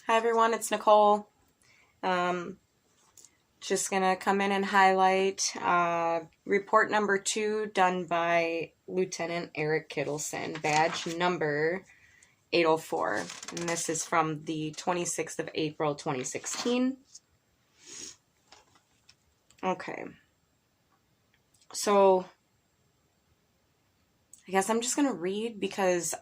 Hi everyone, it's Nicole. Um, just gonna come in and highlight report number 2 done by Lieutenant Eric Kittleson, badge number 804. And this is from the 26th of April, 2016. Okay. So I guess I'm just gonna read because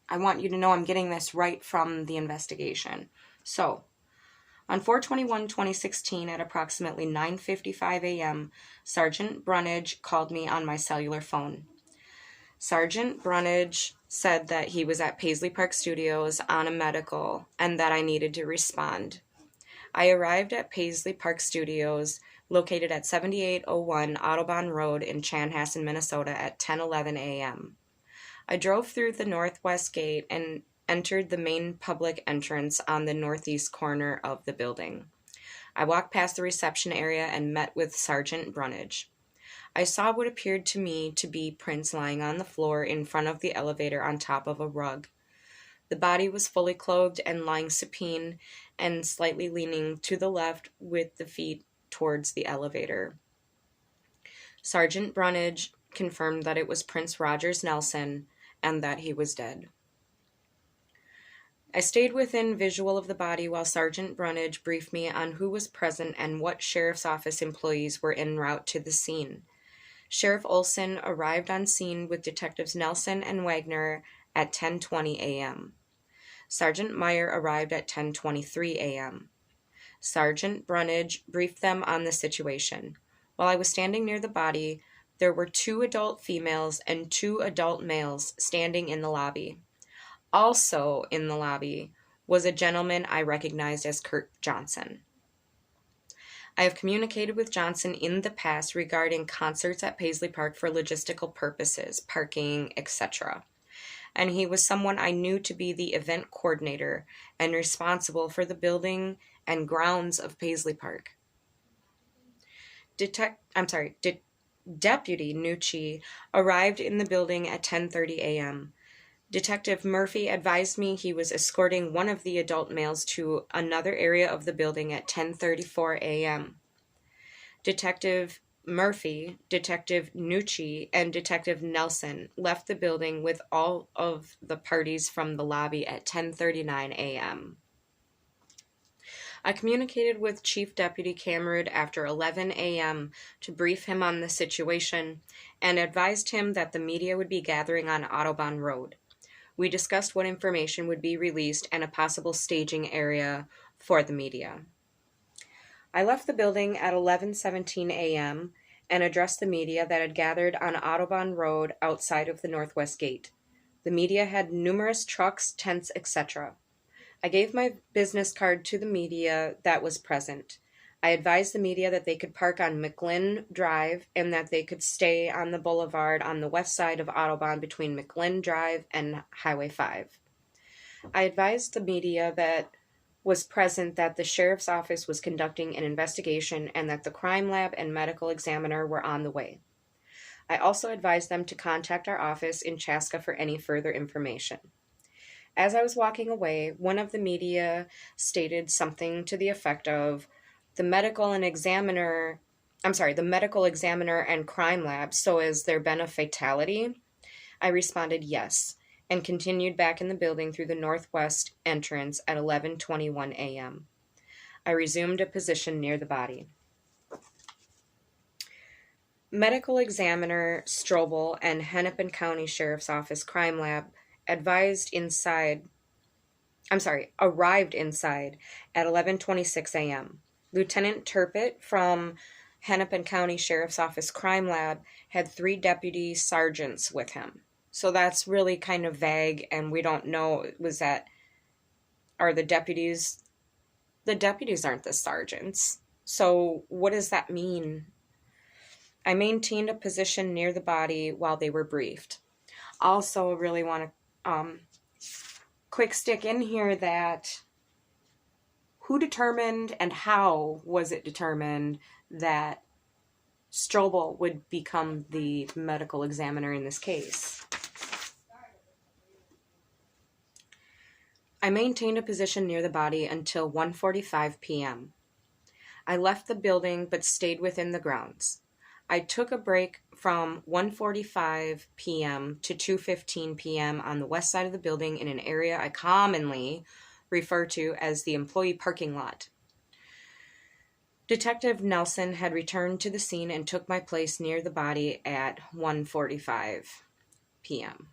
I want you to know I'm getting this right from the investigation. So, on 4/21/2016 at approximately 9:55 a.m., Sergeant Brunage called me on my cellular phone. Sergeant Brunage said that he was at Paisley Park Studios on a medical and that I needed to respond. I arrived at Paisley Park Studios, located at 7801 Audubon Road in Chanhassen, Minnesota at 10:11 a.m. I drove through the northwest gate and entered the main public entrance on the northeast corner of the building. I walked past the reception area and met with Sergeant Brunage. I saw what appeared to me to be prints lying on the floor in front of the elevator on top of a rug. The body was fully clothed and lying supine and slightly leaning to the left with the feet towards the elevator. Sergeant Brunage confirmed that it was Prince Rogers Nelson and that he was dead. I stayed within visual of the body while Sergeant Brunage briefed me on who was present and what Sheriff's Office employees were en route to the scene. Sheriff Olson arrived on scene with Detectives Nelson and Wagner at 10:20 a.m. Sergeant Meyer arrived at 10:23 a.m. Sergeant Brunage briefed them on the situation. While I was standing near the body, there were 2 adult females and 2 adult males standing in the lobby. Also in the lobby was a gentleman I recognized as Kurt Johnson. I have communicated with Johnson in the past regarding concerts at Paisley Park for logistical purposes, parking, etc. And he was someone I knew to be the event coordinator and responsible for the building and grounds of Paisley Park. Deputy Nucci arrived in the building at 10:30 a.m. Detective Murphy advised me he was escorting one of the adult males to another area of the building at 10:34 a.m. Detective Murphy, Detective Nucci, and Detective Nelson left the building with all of the parties from the lobby at 10:39 a.m. I communicated with Chief Deputy Cameron after 11 a.m. to brief him on the situation and advised him that the media would be gathering on Audubon Road. We discussed what information would be released and a possible staging area for the media. I left the building at 11:17 a.m. and addressed the media that had gathered on Audubon Road outside of the Northwest Gate. The media had numerous trucks, tents, etc. I gave my business card to the media that was present. I advised the media that they could park on McLinn Drive and that they could stay on the boulevard on the west side of Audubon between McLinn Drive and Highway 5. I advised the media that was present that the sheriff's office was conducting an investigation and that the crime lab and medical examiner were on the way. I also advised them to contact our office in Chaska for any further information. As I was walking away, one of the media stated something to the effect of, the medical examiner and crime lab, so has there been a fatality? I responded yes, and continued back in the building through the northwest entrance at 11:21 a.m. I resumed a position near the body. Medical examiner Strobel and Hennepin County Sheriff's Office Crime Lab arrived inside at 11:26 a.m. Lieutenant Turpett from Hennepin County Sheriff's Office Crime Lab had 3 deputy sergeants with him. So that's really kind of vague, and we don't know, are the deputies aren't the sergeants. So what does that mean? I maintained a position near the body while they were briefed. Also really want to quick stick in here that who determined and how was it determined that Strobel would become the medical examiner in this case? I maintained a position near the body until 1:45 p.m. I left the building but stayed within the grounds. I took a break from 1:45 p.m. to 2:15 p.m. on the west side of the building in an area I commonly refer to as the employee parking lot. Detective Nelson had returned to the scene and took my place near the body at 1:45 p.m.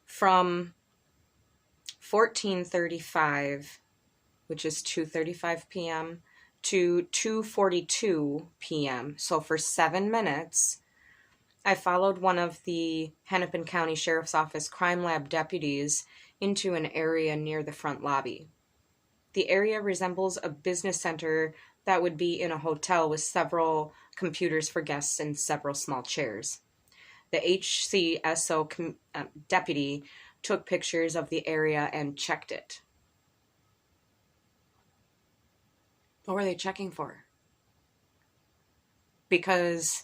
From 14:35, which is 2:35 p.m., to 2:42 p.m., so for 7 minutes, I followed one of the Hennepin County Sheriff's Office Crime Lab deputies into an area near the front lobby. The area resembles a business center that would be in a hotel with several computers for guests and several small chairs. The HCSO deputy took pictures of the area and checked it. What were they checking for? Because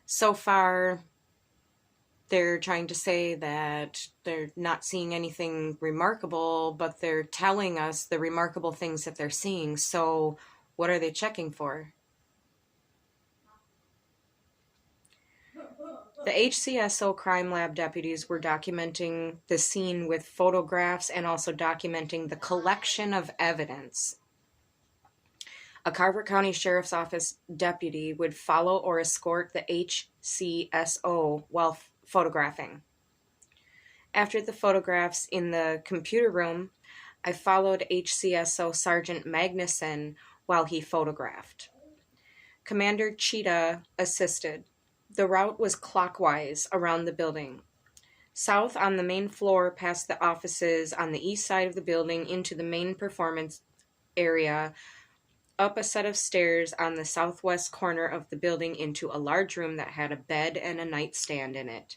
so far they're trying to say that they're not seeing anything remarkable, but they're telling us the remarkable things that they're seeing. So what are they checking for? The HCSO crime lab deputies were documenting the scene with photographs and also documenting the collection of evidence. A Carver County Sheriff's Office deputy would follow or escort the HCSO while photographing. After the photographs in the computer room, I followed HCSO Sergeant Magnuson while he photographed. Commander Cheetah assisted. The route was clockwise around the building. South on the main floor past the offices on the east side of the building into the main performance area, up a set of stairs on the southwest corner of the building into a large room that had a bed and a nightstand in it.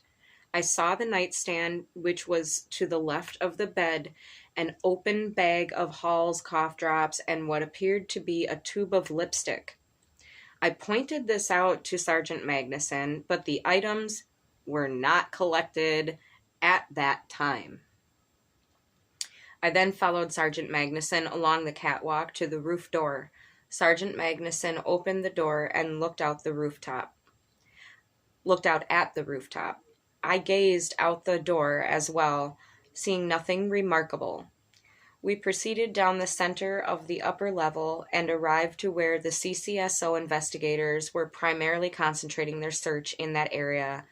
I saw the nightstand, which was to the left of the bed, an open bag of Hall's cough drops, and what appeared to be a tube of lipstick. I pointed this out to Sergeant Magnuson, but the items were not collected at that time. I then followed Sergeant Magnuson along the catwalk to the roof door. Sergeant Magnuson opened the door and looked out at the rooftop. I gazed out the door as well, seeing nothing remarkable. We proceeded down the center of the upper level and arrived to where the CCSO investigators were primarily concentrating their search in an area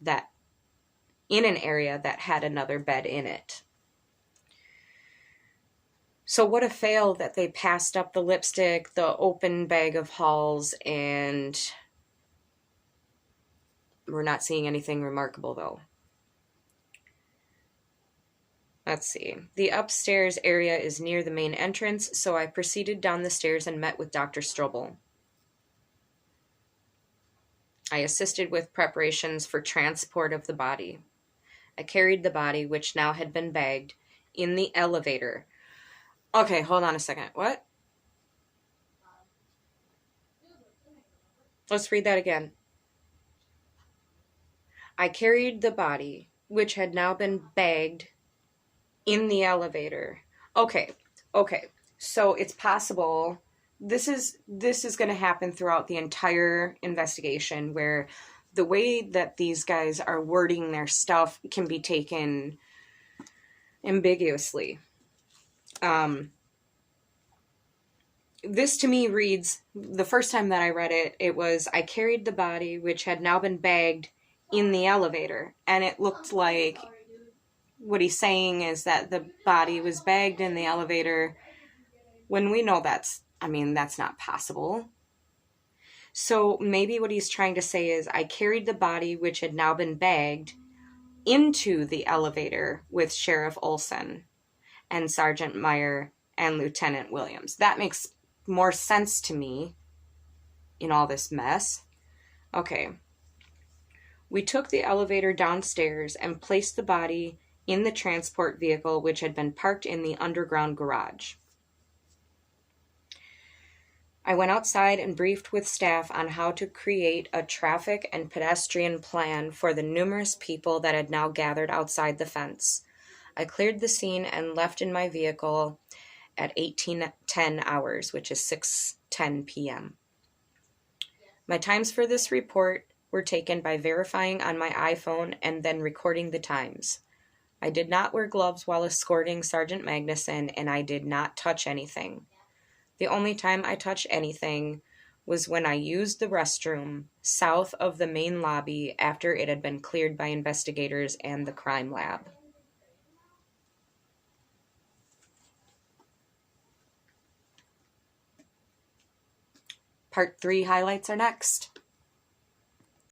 that had another bed in it. So what a fail that they passed up the lipstick, the open bag of Halls, and we're not seeing anything remarkable though. Let's see. The upstairs area is near the main entrance, so I proceeded down the stairs and met with Dr. Strobel. I assisted with preparations for transport of the body. I carried the body, which now had been bagged, in the elevator. Okay, hold on a second. What? Let's read that again. I carried the body, which had now been bagged, in the elevator. Okay. So it's possible this is going to happen throughout the entire investigation, where the way that these guys are wording their stuff can be taken ambiguously. This to me reads, the first time that I read it, it was, I carried the body, which had now been bagged, in the elevator. And it looked like what he's saying is that the body was bagged in the elevator, when we know that's not possible. So maybe what he's trying to say is, I carried the body, which had now been bagged, into the elevator with Sheriff Olson and Sergeant Meyer and Lieutenant Williams. That makes more sense to me in all this mess. Okay. We took the elevator downstairs and placed the body in the transport vehicle, which had been parked in the underground garage. I went outside and briefed with staff on how to create a traffic and pedestrian plan for the numerous people that had now gathered outside the fence. I cleared the scene and left in my vehicle at 18:10 hours, which is 6:10 p.m. My times for this report were taken by verifying on my iPhone and then recording the times. I did not wear gloves while escorting Sergeant Magnuson, and I did not touch anything. The only time I touched anything was when I used the restroom south of the main lobby after it had been cleared by investigators and the crime lab. Part 3 highlights are next.